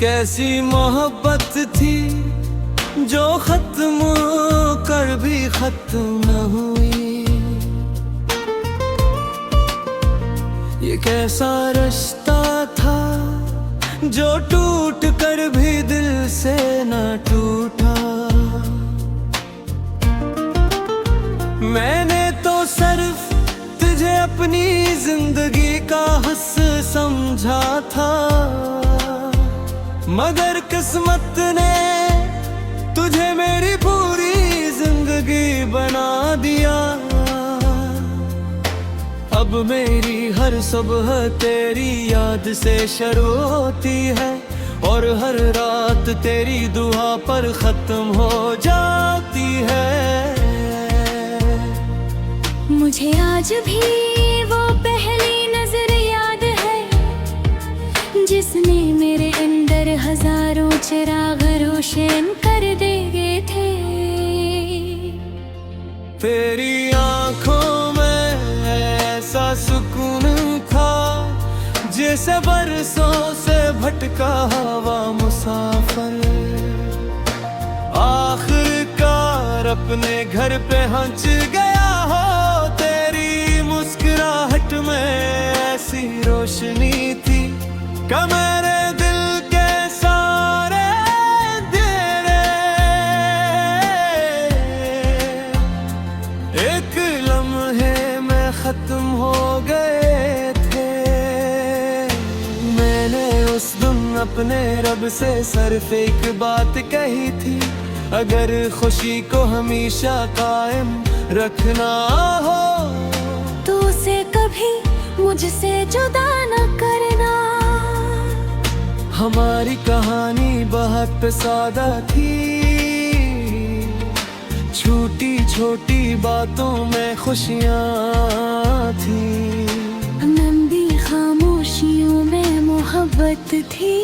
कैसी मोहब्बत थी जो खत्म कर भी खत्म न हुई। ये कैसा रिश्ता था जो टूट कर भी दिल से न टूटा। मैंने तो सिर्फ तुझे अपनी जिंदगी का हिस्सा समझा था, मगर किस्मत ने तुझे मेरी पूरी जिंदगी बना दिया। अब मेरी हर सुबह तेरी याद से शुरू होती है और हर रात तेरी दुआ पर खत्म हो जाती है। मुझे आज भी वो पहली नजर याद है जिसने मेरे अंदर हजारों चिराग रोशन कर दिए थे। तेरी आंखों में ऐसा सुकून था जैसे बरसों से भटका हुआ मुसाफिर आखिरकार अपने घर पे पहुंच गया हो। तेरी मुस्कुराहट में ऐसी रोशनी थी कि मेरे दिल के सारे अंधेरे एक लम्हे में खत्म हो गए थे। मैंने उस दिन अपने रब से सिर्फ एक बात कही थी, अगर खुशी को हमेशा कायम रखना हो तो उसे कभी मुझसे जुदा न करना। हमारी कहानी बहुत सादा थी, छोटी छोटी बातों में खुशियाँ थी, लंबी खामोशियों में मोहब्बत थी।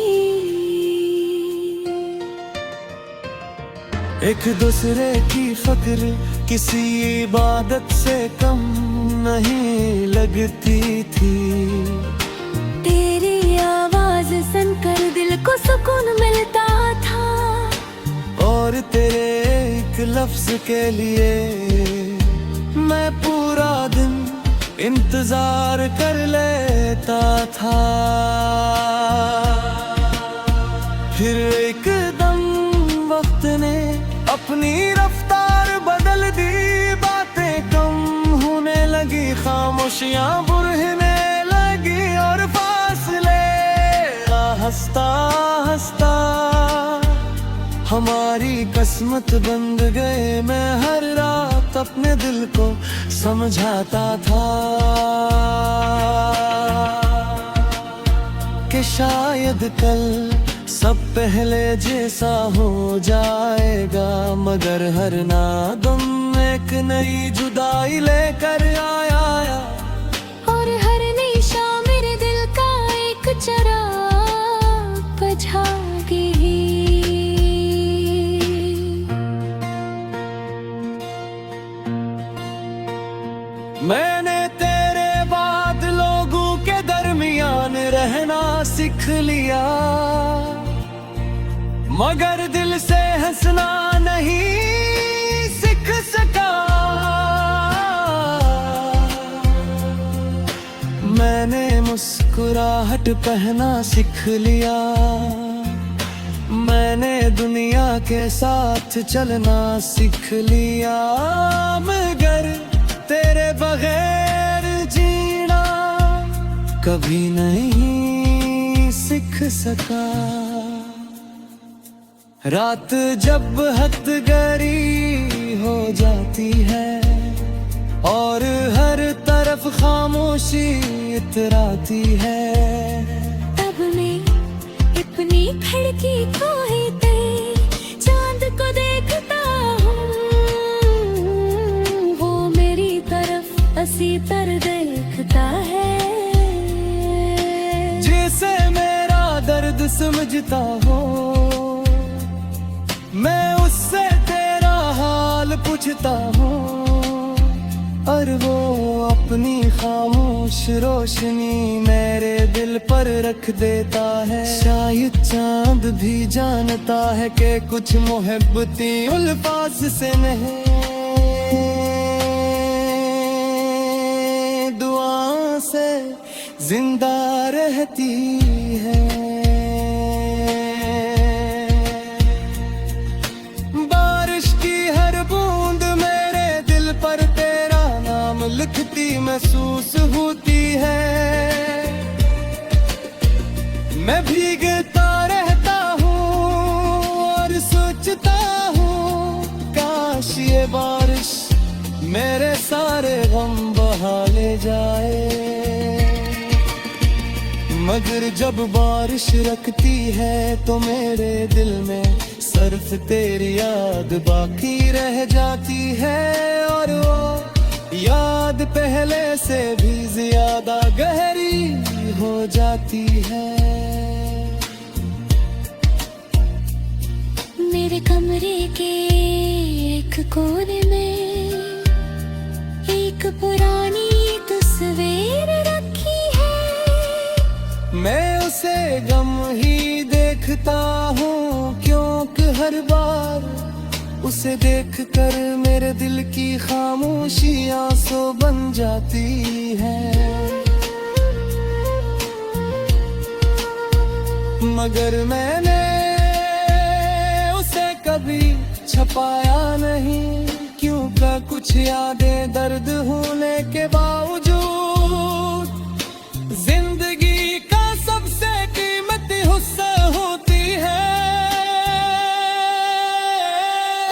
एक दूसरे की फिक्र किसी इबादत से कम नहीं लगती थी। तेरी आवाज सुनकर दिल को सुकून मिलता था और तेरे एक लफ्ज के लिए मैं पूरा दिन इंतजार कर लेता था। फिर एकदम वक्त ने अपनी रफ्तार बदल दी, बातें कम होने लगी, खामोशियां बुरहने लगी और फासले हंसता हंसता हमारी किस्मत बंद गए। मैं हर रात अपने दिल को समझाता था कि शायद कल सब पहले जैसा हो जाएगा, मगर हर नादम एक नई जुदाई लेकर आया और हर निशा मेरे दिल का एक चिराग बुझा गई। मैंने तेरे बाद लोगों के दरमियान रहना सीख लिया, मगर दिल से हंसना नहीं सीख सका। मैंने मुस्कुराहट पहना सीख लिया, मैंने दुनिया के साथ चलना सीख लिया, मगर तेरे बगैर जीना कभी नहीं सीख सका। रात जब हद गरी हो जाती है और हर तरफ खामोशी इतराती है, तब मैं अपनी खिड़की को ही चांद को देखता हूँ, वो मेरी तरफ हंसी तर देखता है। जिसे मेरा दर्द समझता हो मैं उससे तेरा हाल पूछता हूँ और वो अपनी खामोश रोशनी मेरे दिल पर रख देता है। शायद चांद भी जानता है कि कुछ मोहब्बती अल्फाज से नहीं, दुआ से जिंदा रहती है। बारिश की हर बूंद मेरे दिल पर तेरा नाम लिखती महसूस होती है। मैं भीगता रहता हूँ और सोचता हूँ काश ये बारिश मेरे सारे गम बहा ले जाए। मगर जब बारिश रखती है तो मेरे दिल में सिर्फ तेरी याद बाकी रह जाती है। और वो याद पहले से भी ज्यादा गहरी हो जाती है। मेरे कमरे के एक कोने में एक पुरानी तस्वीर रखी है। मैं उसे गम ही देखता हूँ क्योंकि हर बार उसे देखकर मेरे दिल की खामोशी आंसू बन जाती है। मगर मैंने उसे कभी छुपाया नहीं, क्योंकि कुछ यादें दर्द होने के बावजूद जिंदगी का सबसे कीमती हिस्सा होती है।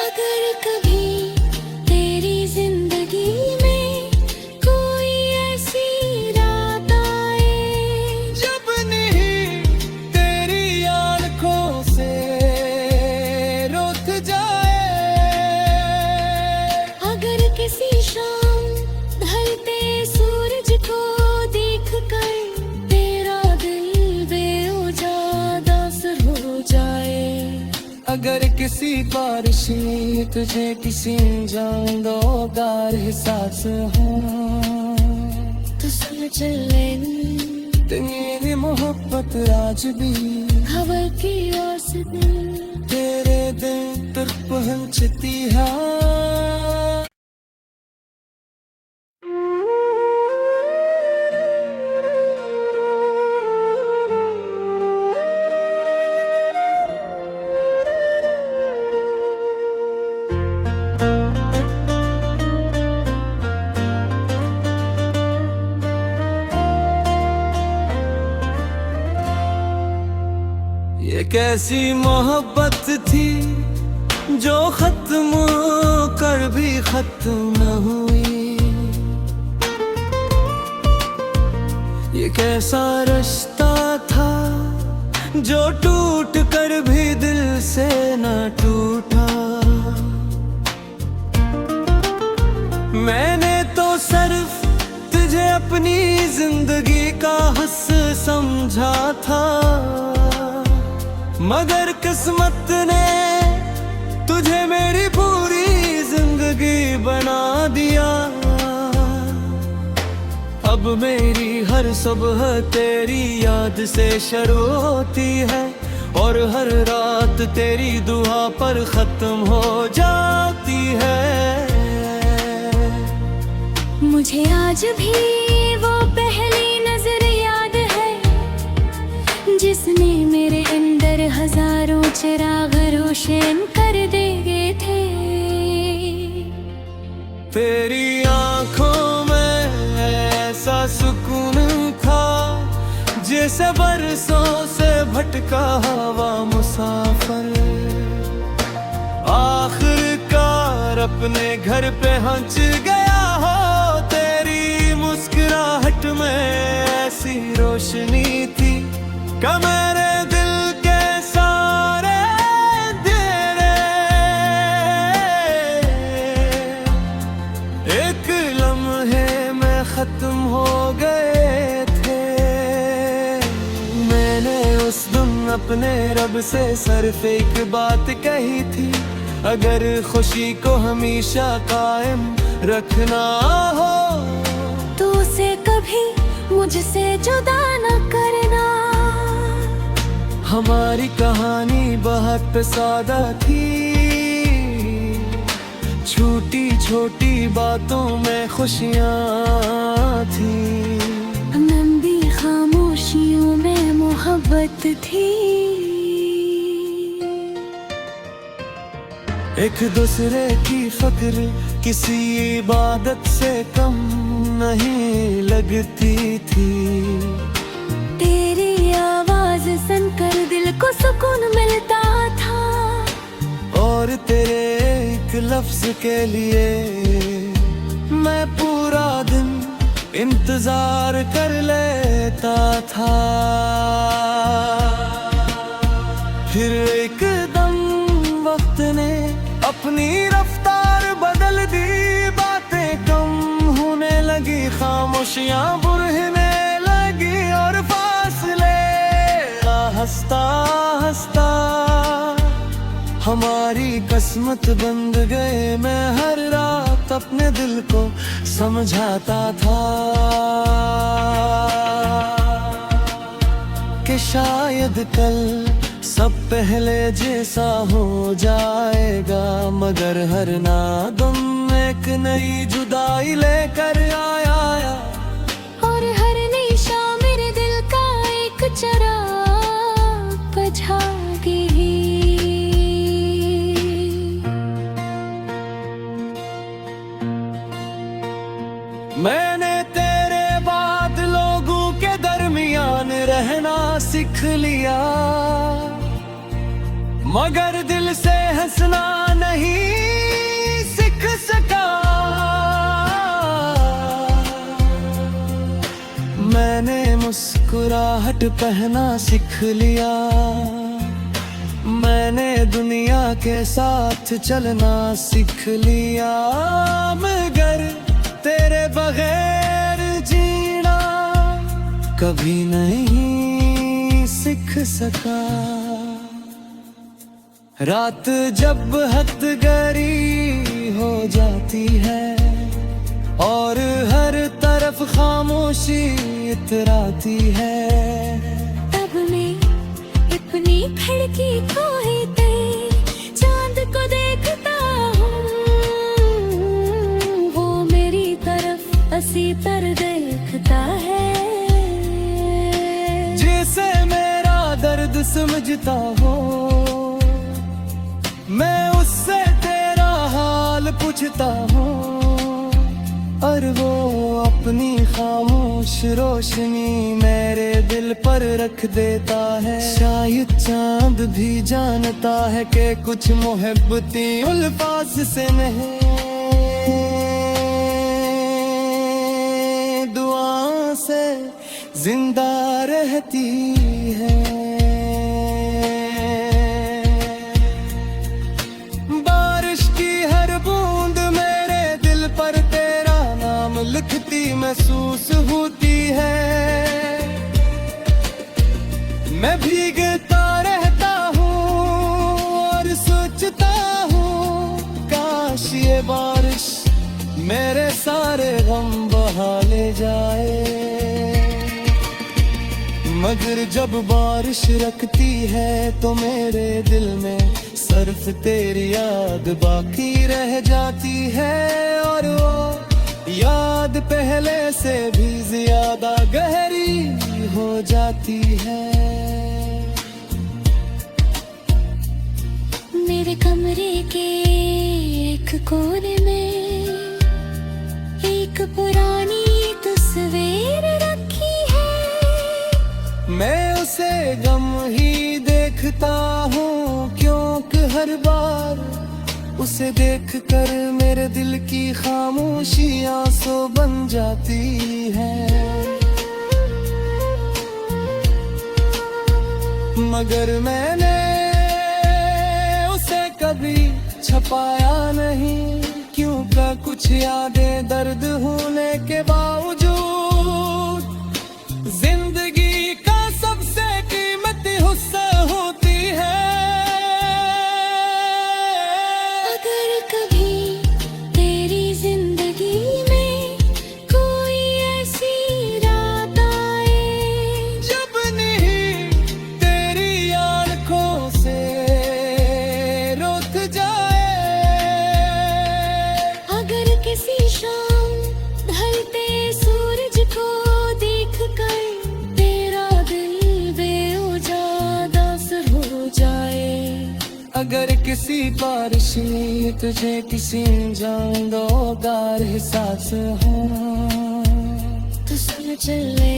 अगर कभी तेरी जिंदगी में कोई ऐसी रात आए जब नहीं तेरी आंखों से रुक जाए, अगर किसी शाम ढलते सूरज को देखकर तेरा दिल बेउजादा सा हो जाए, अगर किसी बारिश में तुझे किसी जानदार एहसास हो तो सुन चले तेरी मोहब्बत आज भी हवा की आस दिल तेरे दिल तक पहुंचती है। ये कैसी मोहब्बत थी जो खत्म कर भी खत्म न हुई। ये कैसा रिश्ता था जो टूट कर भी दिल से न टूटा। मैंने तो सिर्फ तुझे अपनी जिंदगी का हिस्सा समझा था, मगर किस्मत ने तुझे मेरी पूरी जिंदगी बना दिया। अब मेरी हर सुबह तेरी याद से शुरू होती है और हर रात तेरी दुआ पर खत्म हो जाती है। मुझे आज भी वो पहली नजर याद है जिसने मेरे अंदर हजारों चिराग रोशन कर दिए थे। तेरी आंखों में ऐसा सुकून था जैसे बरसों से भटका हुआ मुसाफिर आखिरकार अपने घर पे पहुंच गया हो। तेरी मुस्कुराहट में ऐसी रोशनी थी कि मेरे दिल के सारे अंधेरे एक लम्हे में खत्म हो गए थे। मैंने उस दिन अपने रब से सिर्फ एक बात कही थी, अगर खुशी को हमेशा कायम रखना हो तो उसे कभी मुझसे जुदा न करना। हमारी कहानी बहुत सादा थी, छोटी छोटी बातों में खुशियाँ थी, लंबी खामोशियों में मोहब्बत थी। एक दूसरे की फिक्र किसी इबादत से कम नहीं लगती थी। तेरी आवाज सुनकर दिल को सुकून मिलता था, और तेरे एक लफ्ज के लिए मैं पूरा दिन इंतजार कर लेता था। फिर एकदम वक्त ने अपनी रफ्तार बदल दी, बातें कम होने लगी, खामोशियां बुरहने लगी, और फासले हंसता हंसता हमारी किस्मत बंद गए। मैं हर रात अपने दिल को समझाता था कि शायद कल सब पहले जैसा हो जाएगा, मगर हर नादम एक नई जुदाई लेकर आया, और हर निशा मेरे दिल का एक चिराग बुझा गई। मैंने तेरे बाद लोगों के दरमियान रहना सीख लिया, मगर दिल से हंसना नहीं सीख सका। मैंने मुस्कुराहट पहना सीख लिया, मैंने दुनिया के साथ चलना सीख लिया, मगर तेरे बगैर जीना कभी नहीं सीख सका। रात जब हद गरी हो जाती है और हर तरफ खामोशी इतराती है, तब मैं अपनी खिड़की खोलते चांद को देखता हूँ, वो मेरी तरफ हंसी तर देखता है, जिसे मेरा दर्द समझता हो। मैं उससे तेरा हाल पूछता हूँ, और वो अपनी खामोश रोशनी मेरे दिल पर रख देता है। शायद चांद भी जानता है कि कुछ मोहब्बती अल्फाज से नहीं, दुआ से जिंदा रहती है। लिखती महसूस होती है, मैं भीगता रहता हूँ और सोचता हूँ काश ये बारिश मेरे सारे गम बहा ले जाए, मगर जब बारिश रखती है तो मेरे दिल में सिर्फ तेरी याद बाकी रह जाती है, और वो याद पहले से भी ज्यादा गहरी हो जाती है। मेरे कमरे के एक कोने में एक पुरानी तस्वीर रखी है, मैं उसे गम ही देखता हूँ, क्योंकि हर बार उसे देखकर मेरे दिल की खामोशी आंसू बन जाती है, मगर मैंने उसे कभी छपाया नहीं, क्योंकि कुछ यादें दर्द होने के बावजूद जिंदगी का सबसे कीमती हिस्सा होती है। कभी तेरी जिंदगी में कोई ऐसी अगर किसी बारिश में तुझे किसी जानदार एहसास हो तो सुन चले